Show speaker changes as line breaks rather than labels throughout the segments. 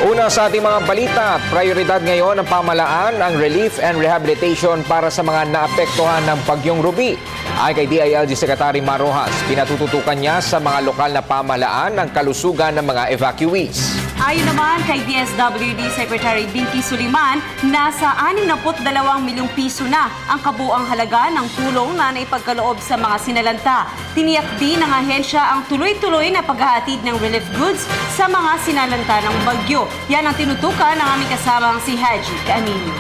Una sa ating mga balita, prioridad ngayon ng pamahalaan ang relief and rehabilitation para sa mga naapektuhan ng Bagyong Ruby. Ay kay DILG Secretary Marojas, pinatututukan niya sa mga lokal na pamahalaan ang kalusugan ng mga evacuees.
Ayon naman kay DSWD Secretary Dinky Suliman, nasa 62 milyong piso na ang kabuang halaga ng tulong na naipagkaloob sa mga sinalanta. Tiniyak din ng ahensya ang tuloy-tuloy na paghahatid ng relief goods sa mga sinalanta ng bagyo. Yan ang tinutukan ng aming kasamang si Haji Kaamino.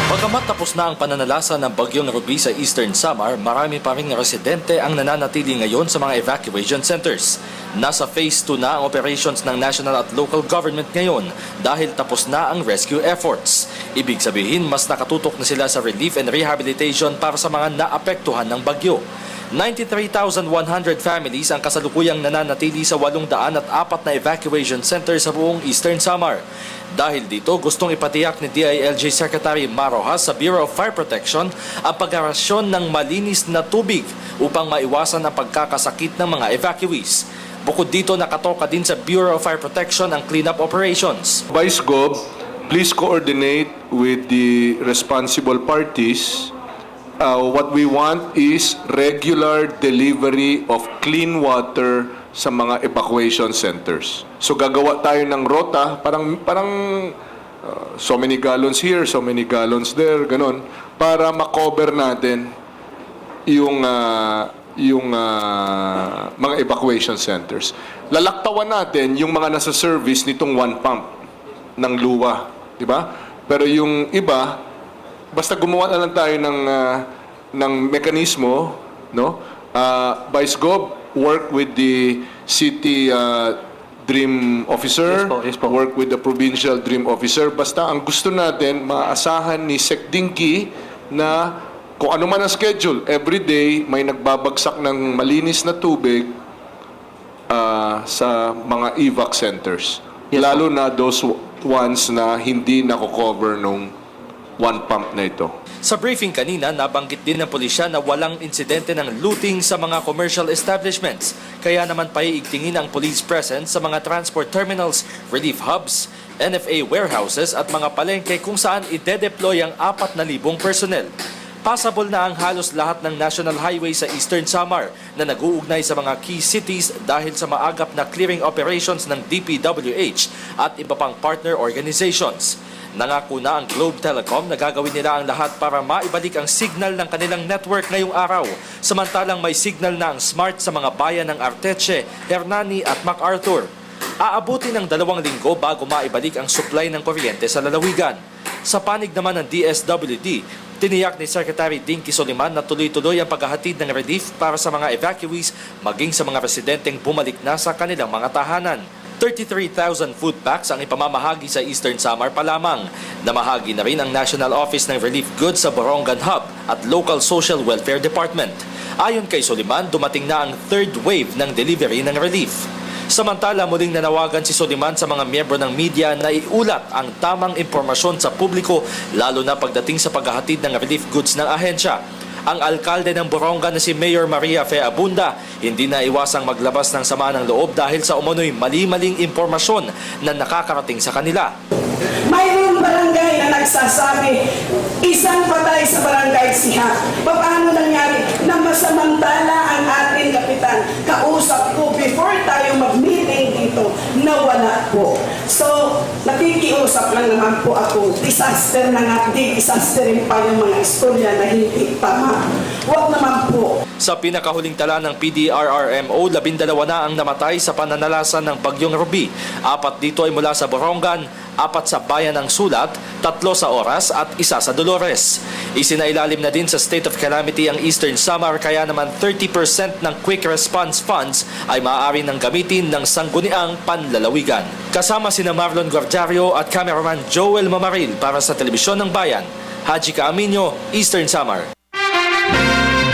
Bagamat tapos na ang pananalasa ng Bagyong Ruby sa Eastern Samar, marami pa ring residente ang nananatili ngayon sa mga evacuation centers. Nasa phase 2 na ang operations ng national at local government ngayon dahil tapos na ang rescue efforts. Ibig sabihin, mas nakatutok na sila sa relief and rehabilitation para sa mga naapektuhan ng bagyo. 93,100 families ang kasalukuyang nananatili sa 804 na evacuation center sa buong Eastern Samar. Dahil dito, gustong ipatiyak ni DILG Secretary Marojas sa Bureau of Fire Protection ang paggarasyon ng malinis na tubig upang maiwasan ang pagkakasakit ng mga evacuees. Bukod dito, nakatoka din sa Bureau of Fire Protection ang cleanup operations.
Vice Gov, please coordinate with the responsible parties. What we want is regular delivery of clean water sa mga evacuation centers. So gagawa tayo ng rota, parang so many gallons here, so many gallons there, ganun, para makover natin yung mga evacuation centers. Lalaktawan natin yung mga nasa service nitong one pump ng luwa, di ba? Pero yung iba, basta gumawa na lang tayo ng mekanismo, no? Vice Gov, work with the city dream officer,
Yes po.
work with the provincial dream officer. Basta ang gusto natin, maasahan ni Sec Dinky na kung ano man ang schedule, every day may nagbabagsak ng malinis na tubig sa mga evac centers.
Yes,
Lalo na those ones na hindi nako-cover nung one pump na ito.
Sa briefing kanina, nabanggit din ng pulisya na walang insidente ng looting sa mga commercial establishments. Kaya naman paiigtingin ang police presence sa mga transport terminals, relief hubs, NFA warehouses at mga palengke kung saan ide-deploy ang 4,000 personnel. Passable na ang halos lahat ng national highway sa Eastern Samar na nag-uugnay sa mga key cities dahil sa maagap na clearing operations ng DPWH at iba pang partner organizations. Nangako na ang Globe Telecom na gagawin nila ang lahat para maibalik ang signal ng kanilang network ngayong araw. Samantalang may signal na ang Smart sa mga bayan ng Arteche, Hernani at MacArthur. Aabuti ng 2 linggo bago maibalik ang supply ng kuryente sa lalawigan. Sa panig naman ng DSWD, tiniyak ni Secretary Dinky Suliman na tuloy-tuloy ang paghahatid ng relief para sa mga evacuees maging sa mga residenteng bumalik na sa kanilang mga tahanan. 33,000 food packs ang ipamamahagi sa Eastern Samar pa lamang. Namahagi na rin ang National Office ng Relief Goods sa Borongan Hub at Local Social Welfare Department. Ayon kay Suliman, dumating na ang third wave ng delivery ng relief. Samantala, muling nanawagan si Suliman sa mga miyembro ng media na iulat ang tamang impormasyon sa publiko lalo na pagdating sa paghahatid ng relief goods ng ahensya. Ang alkalde ng Borongan na si Mayor Maria Fe Abunda hindi na iwasang maglabas ng sama ng loob dahil sa umunoy mali-maling impormasyon na nakakarating sa kanila.
Mayroong barangay na nagsasabi, isang patay sa barangay Siha. Paano nangyari na masamantala ang ating kapitan? Kausap ko before tayo mag-meeting dito, nawala po. So, nakikiusap lang naman po ako. Disaster na nga, di-disasterin pa yung mga istorya na hindi tama. Huwag naman po.
Sa pinakahuling tala ng PDRRMO, 12 na ang namatay sa pananalasan ng Bagyong Ruby. 4 dito ay mula sa Borongan, 4 sa Bayan ng Sulat, 3 sa Oras at 1 sa Dolores. Isinailalim na din sa state of calamity ang Eastern Samar kaya naman 30% ng quick response funds ay maaari nang gamitin ng sangguniang panlalawigan. Kasama sina Marlon Guardiario at cameraman Joel Mamaril para sa Telebisyon ng Bayan. Haji Kaamino, Eastern Samar.